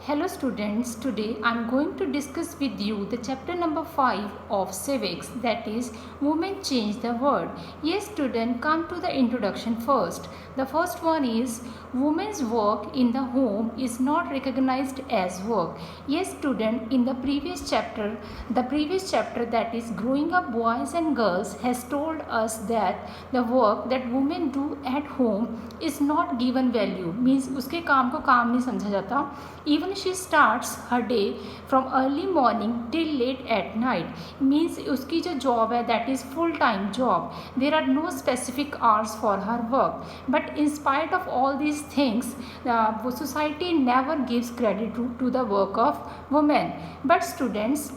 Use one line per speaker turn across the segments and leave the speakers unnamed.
Hello students, today I am going to discuss with you the chapter number 5 of civics, that is women change the world. Yes student, come to the introduction first. The first one is women's work in the home is not recognized as work. Yes student, in the previous chapter that is growing up boys and girls has told us that the work that women do at home is not given value, means उसके काम को काम नहीं समझा जाता. Even she starts her day from early morning till late at night, means उसकी जो job है that is full time job. There are no specific hours for her work, but in spite of all these things, society never gives credit to the work of women. But students,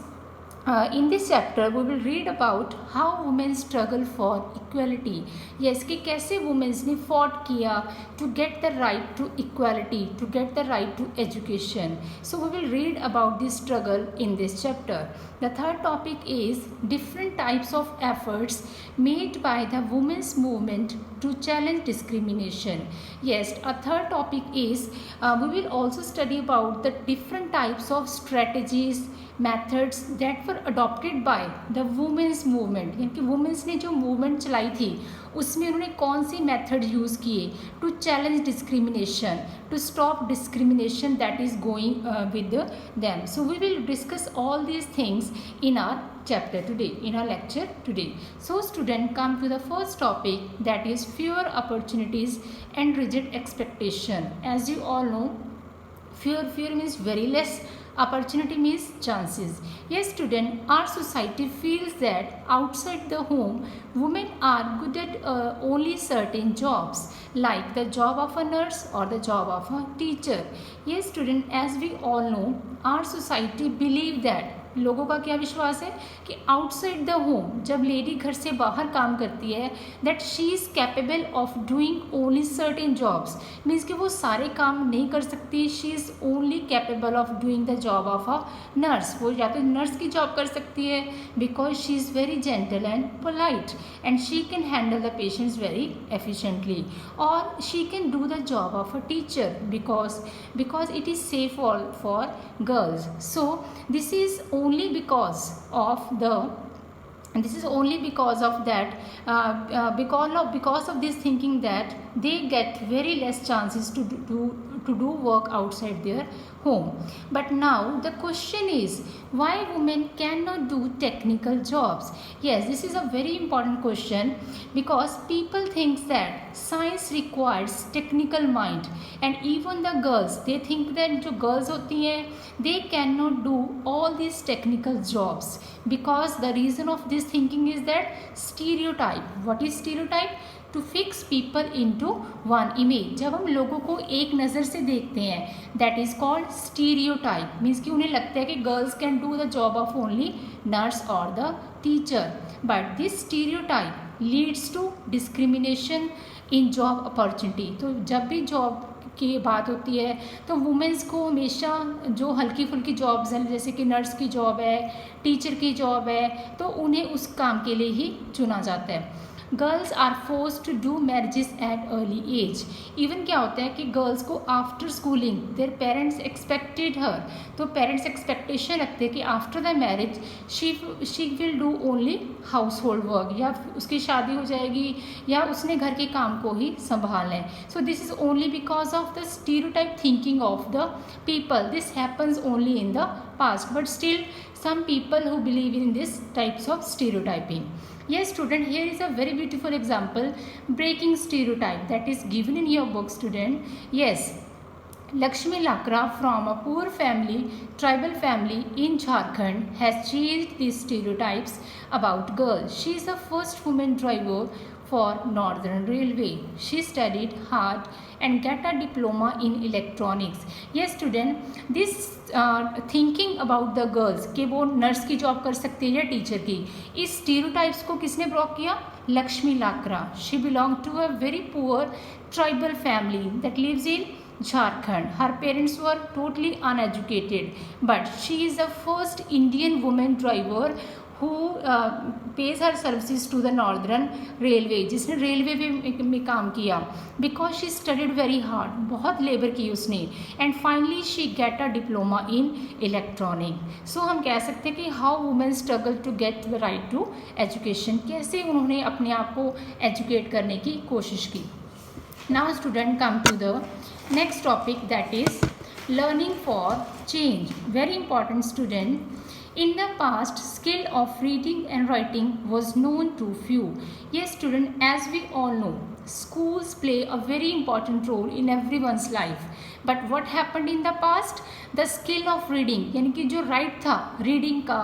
in this chapter we will read about how women struggle for equality. Yes, कि कैसे women ने fought किया to get the right to equality, to get the right to education. So we will read about this struggle in this chapter. The third topic is different types of efforts made by the women's movement to challenge discrimination. Yes, a third topic is we will also study about the different types of strategies, methods that were adopted by the women's movement. यानी कि women's ने जो movement चलाई थी उसमें उन्होंने कौन सी मेथड यूज़ किए to challenge discrimination, to stop discrimination that is going with them. So we will discuss all these things in our chapter today, in our lecture today. So student, come to the first topic, that is fewer opportunities and rigid expectation. As you all know, fear means very less, opportunity means chances. Yes student, our society feels that outside the home women are good at only certain jobs, like the job of a nurse or the job of a teacher. Yes student, as we all know, our society believe that, लोगों का क्या विश्वास है कि outside the home जब lady घर से बाहर काम करती है that she is capable of doing only certain jobs, means कि वो सारे काम नहीं कर सकती. She is only capable of doing the job of a nurse. वो या तो नर्स की जॉब कर सकती है because she is very gentle and polite and she can handle the patients very efficiently, और she can do the job of a teacher because it is safe for girls. So this is only because of that, because of this thinking that they get very less chances to do work outside their home. But now the question is, why women cannot do technical jobs? Yes, this is a very important question, because people think that science requires technical mind, and even the girls, they think that जो girls होती हैं they cannot do all these technical jobs, because the reason of this thinking is that stereotype. What is stereotype? To fix people into one image. जब हम लोगों को एक नज़र से देखते हैं that is called stereotype, means कि उन्हें लगता है कि girls can do the job of only nurse और the teacher. But this stereotype leads to discrimination in job opportunity. तो जब भी जॉब की बात होती है तो वुमेंस को हमेशा जो हल्की फुल्की जॉब्स हैं, जैसे कि नर्स की जॉब है, टीचर की जॉब है, तो उन्हें उस काम के लिए ही चुना जाता है. Girls are force to do marriages at early age. Even क्या होता है कि गर्ल्स को after schooling their parents expected her, तो पेरेंट्स एक्सपेक्टेशन रखते हैं कि after the marriage she will do only household work, या उसकी शादी हो जाएगी या उसने घर के काम को ही संभालना है. So this is only because of the stereotype thinking of the people. This happens only in the past, but still some people who believe in this types of stereotyping. Yes student, here is a very beautiful example, breaking stereotype, that is given in your book student. Yes, Lakshmi Lakra from a poor family, tribal family in Jharkhand, has changed these stereotypes about girls. She is the first woman driver for Northern Railway. She studied hard and get a diploma in electronics. Yes student, this thinking about the girls कि वो nurse की job कर सकती है या teacher की, इस stereotypes को किसने ब्लॉक किया? लक्ष्मी लाकरा. She belonged to a very poor tribal family that lives in Jharkhand. Her parents were totally uneducated, but she is the first Indian woman driver who pays her services to the northern railway, जिसने railway में काम किया, because she studied very hard, बहुत labour की उसने, and finally she get a diploma in electronic. So हम कह सकते हैं कि how women struggle to get the right to education, कैसे उन्होंने अपने आप को एजुकेट करने की कोशिश की। Now student come to the next topic, that is learning for change. Very important student. In the past, skill of reading and writing was known to few. Yes student, as we all know, schools play a very important role in everyone's life. But what happened in the past? The skill of reading, यानी कि जो right था reading का,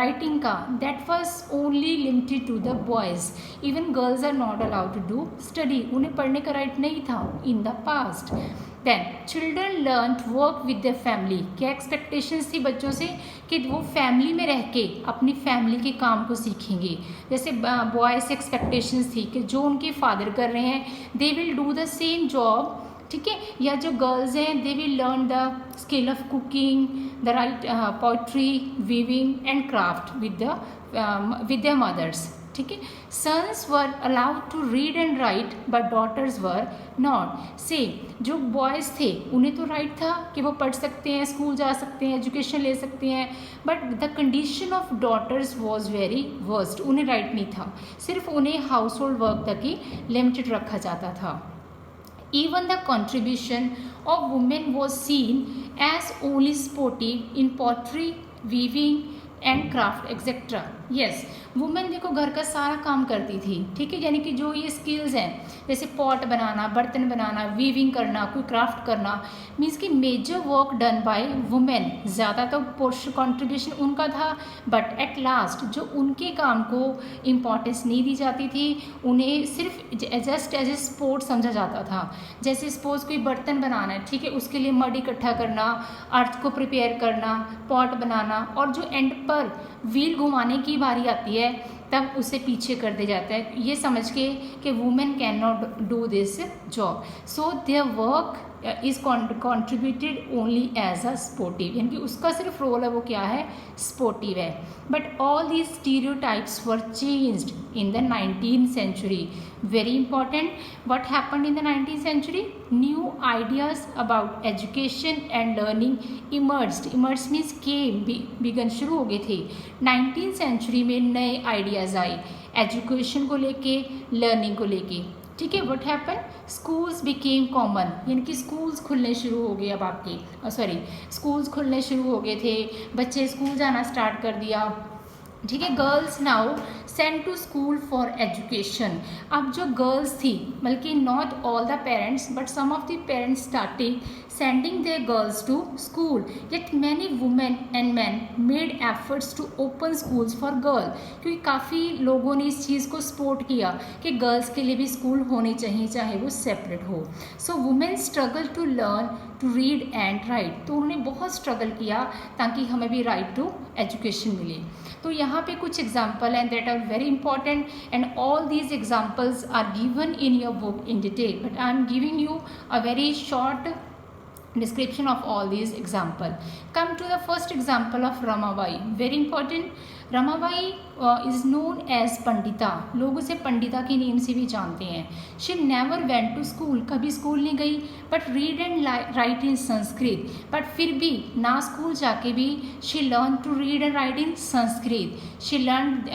writing का, that was only limited to the boys. Even girls are not allowed to do study. उन्हें पढ़ने का right नहीं था in the past. Then children learn to work with their family. क्या expectations थी बच्चों से कि वो फैमिली में रह के अपनी फैमिली के काम को सीखेंगे। जैसे बॉयज़ से expectations थी कि जो उनके फादर कर रहे हैं they will do the same job, ठीक है, या जो गर्ल्स हैं they will learn the skill of cooking, the right poetry, weaving and craft with their mothers, ठीक है। Sons were allowed to read and write but daughters were not. से जो boys थे उन्हें तो राइट था कि वो पढ़ सकते हैं, स्कूल जा सकते हैं, एजुकेशन ले सकते हैं, but the condition of daughters was very worst. उन्हें राइट नहीं था, सिर्फ उन्हें हाउस होल्ड वर्क तक ही लिमिटेड रखा जाता था। Even the contribution of women was seen as only sportive in pottery, weaving and craft etc. Yes, women देखो घर का सारा काम करती थी, ठीक है, यानी कि जो ये स्किल्स हैं जैसे पॉट बनाना, बर्तन बनाना, वीविंग करना, कोई क्राफ्ट करना, मीन्स कि major work done by women. ज़्यादा तो पोर्शन कॉन्ट्रीब्यूशन उनका था, बट एट लास्ट जो उनके काम को इम्पोर्टेंस नहीं दी जाती थी, उन्हें सिर्फ जस्ट एज ए स्पोर्ट समझा जाता था। जैसे सपोज कोई बर्तन बनाना है, ठीक है, उसके लिए मड इकट्ठा करना, अर्थ को प्रिपेयर करना, पॉट बनाना, और जो एंड पर व्हील घुमाने की बारी आती है तब उसे पीछे कर दिया जाता है, ये समझ के कि women can not do this job. So their work is contributed only as a sportive, यानी कि उसका सिर्फ रोल है वो क्या है, स्पोर्टिव है। But all these stereotypes were changed in the 19th century. Very important. What happened in the 19th century? New ideas about education and learning emerged. Emerged means came, begun, शुरू हो गए थे। 19th century में नए ideas आए education को लेके, learning को लेके, ठीक है। What happen, schools became common, यानी कि स्कूल्स खुलने शुरू हो गए। अब आपके स्कूल्स खुलने शुरू हो गए थे, बच्चे स्कूल जाना स्टार्ट कर दिया, ठीक है। Girls now send to school for education. अब जो गर्ल्स थी, बल्कि not all the parents but some of the parents starting sending their girls to school, yet many women and men made efforts to open schools for girls, क्योंकि काफ़ी लोगों ने इस चीज़ को सपोर्ट किया कि गर्ल्स के लिए भी स्कूल होने चाहिए, चाहे वो सेपरेट हो। So women struggle to learn to read and write, तो उन्होंने बहुत स्ट्रगल किया ताकि हमें भी राइट टू एजुकेशन मिले। तो यहाँ पे कुछ एग्जाम्पल हैं that are very important and all these examples are given in your book in detail, but I am giving you a very short description of all these example. Come to the first example of Ramabai. Very important. Ramabai is known as Pandita, लोग उसे पंडिता की name से भी जानते हैं। She never went to school, कभी school नहीं गई, but read and write in Sanskrit, but फिर भी ना स्कूल जाके भी she learned to read and write in Sanskrit. She learned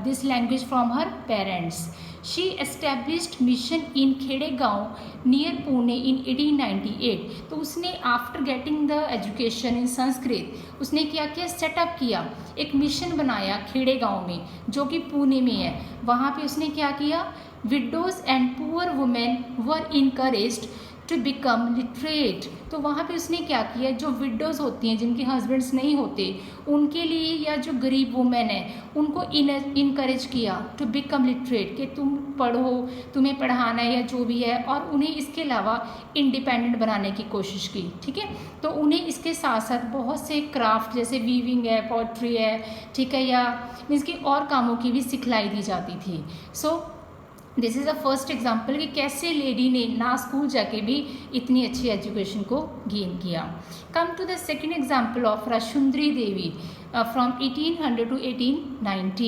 this language from her parents. She established mission in खेड़ेगांव near Pune in 1898. तो उसने after getting the education in Sanskrit उसने क्या किया, सेटअप किया, एक मिशन बनाया खेड़ेगांव में जो कि पुणे में है। वहाँ पे उसने क्या किया, widows and poor women were encouraged to become literate. तो वहाँ पे उसने क्या किया, जो विडोज़ होती हैं जिनके हस्बैंड्स नहीं होते उनके लिए, या जो गरीब वुमेन है उनको इनकरेज किया टू बिकम लिटरेट, कि तुम पढ़ो, तुम्हें पढ़ाना है या जो भी है, और उन्हें इसके अलावा इंडिपेंडेंट बनाने की कोशिश की, ठीक है। तो उन्हें इसके साथ साथ बहुत से क्राफ्ट जैसे वीविंग है, पोट्री है, ठीक है, या मीन्स की और कामों की भी सिखलाई दी जाती थी। So this is the first example कि कैसे लेडी ने ना स्कूल जाके भी इतनी अच्छी एजुकेशन को गेन किया. Come to the second example of Rassundari Devi from 1800 to 1890.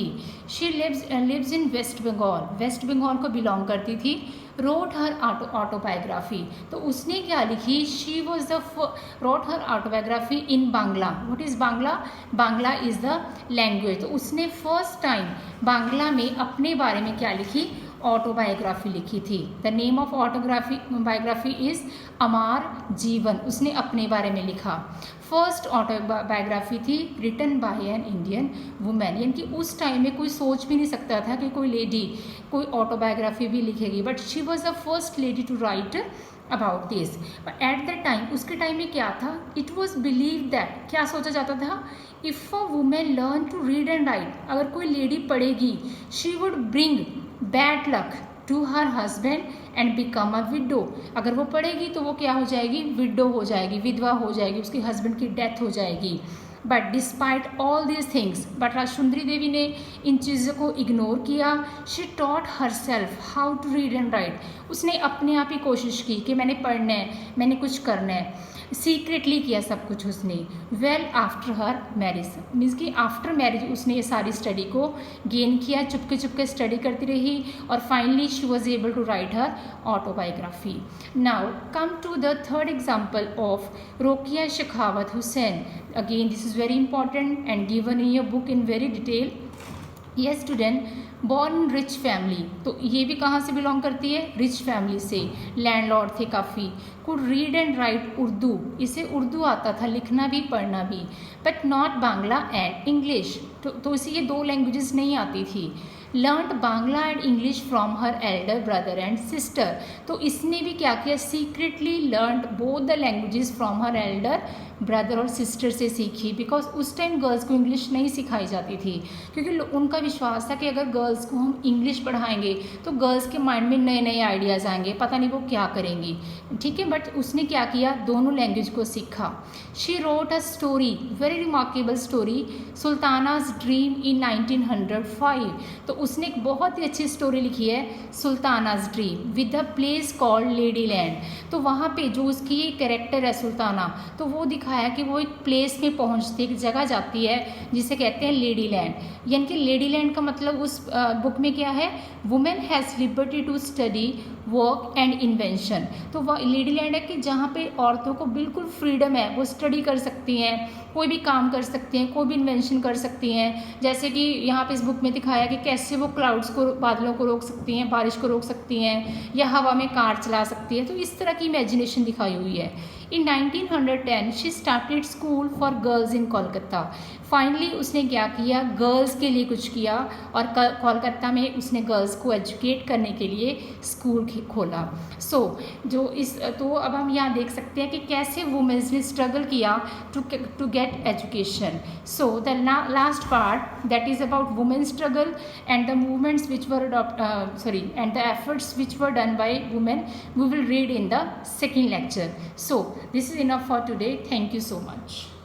She lives in West Bengal. West Bengal को बिलोंग करती थी. wrote her autobiography. तो उसने क्या लिखी? She was the wrote her autobiography in Bangla. What is Bangla? Bangla is the language. तो उसने first time Bangla में अपने बारे में क्या लिखी? ऑटोबायोग्राफी लिखी थी. The name of biography is Amar Jiban. उसने अपने बारे में लिखा. फर्स्ट ऑटोबायोग्राफी थी written by an Indian women. यानी कि उस टाइम में कोई सोच भी नहीं सकता था कि कोई लेडी कोई ऑटोबायोग्राफी भी लिखेगी. But she was the first lady to write about this. But at the time, उसके टाइम में क्या था? इट वॉज बिलीव दैट, क्या सोचा जाता था? If a women learn to read and write, अगर कोई लेडी पढ़ेगी, she would bring bad luck to her husband and become a widow. अगर वो पढ़ेगी तो वो क्या हो जाएगी? विडो हो जाएगी, विधवा हो जाएगी, उसके हस्बैंड की डेथ हो जाएगी. But despite all these things, but Rajsundari Devi ने इन चीज़ों को इग्नोर किया. She taught herself how to read and write. उसने अपने आप ही कोशिश की कि मैंने पढ़ना है, मैंने कुछ करना है. सीक्रेटली किया सब कुछ उसने. Well after her marriage, means कि आफ्टर मैरिज उसने ये सारी स्टडी को गेन किया. चुपके चुपके स्टडी करती रही और finally she was able to write her autobiography. Now come to the third example of Rokeya Shekhawat Hussain. Again this is very important and given in your book in very detail. ये student born in rich family. तो ये भी कहाँ से belong करती है? Rich family से. Landlord थे काफ़ी. Could read and right Urdu, इसे उर्दू आता था, लिखना भी पढ़ना भी. But not Bangla and English. तो इसे ये दो लैंग्वेजेस नहीं आती थी. Learned Bangla and English from her Elder brother and sister. तो इसने भी क्या किया? Secretly learned both the languages from her Elder brother और सिस्टर से सीखी. बिकॉज उस टाइम गर्ल्स को इंग्लिश नहीं सिखाई जाती थी, क्योंकि उनका विश्वास था कि अगर गर्ल्स को हम इंग्लिश पढ़ाएंगे तो गर्ल्स के माइंड में नए नए आइडियाज़ आएंगे, पता नहीं वो क्या करेंगी. ठीक है, बट उसने क्या किया? दोनों लैंग्वेज को सीखा. She wrote a story, very remarkable story, Sultana's dream in 1905. तो उसने एक बहुत ही अच्छी स्टोरी लिखी है, Sultana's dream, with the place called lady land. तो वहाँ पे जो उसकी कैरेक्टर है सुल्ताना, तो वो दिखाया कि वो एक प्लेस में पहुँचती, एक जगह जाती है जिसे कहते हैं लेडी लैंड. यानी कि लेडी लैंड का मतलब उस बुक में क्या है? Women has liberty to study work and invention. तो वह लेडी लैंड है कि जहाँ पे औरतों को बिल्कुल फ्रीडम है, वो स्टडी कर सकती हैं, कोई भी काम कर सकती हैं, कोई भी इन्वेंशन कर सकती हैं. जैसे कि यहाँ पे इस बुक में दिखाया कि कैसे वो क्लाउड्स को, बादलों को रोक सकती हैं, बारिश को रोक सकती हैं, या हवा में कार चला सकती है. तो इस तरह की इमेजिनेशन दिखाई हुई है. In 1910 she started school for girls in Kolkata. Finally उसने क्या किया? गर्ल्स के लिए कुछ किया और कोलकाता में उसने गर्ल्स को एजुकेट करने के लिए स्कूल खोला. तो अब हम यहाँ देख सकते हैं कि कैसे वुमेन्स ने स्ट्रगल किया to get education. So the last part that is about women struggle and the movements which were and the efforts which were done by women, we will read in the second lecture. So this is enough for today. Thank you so much.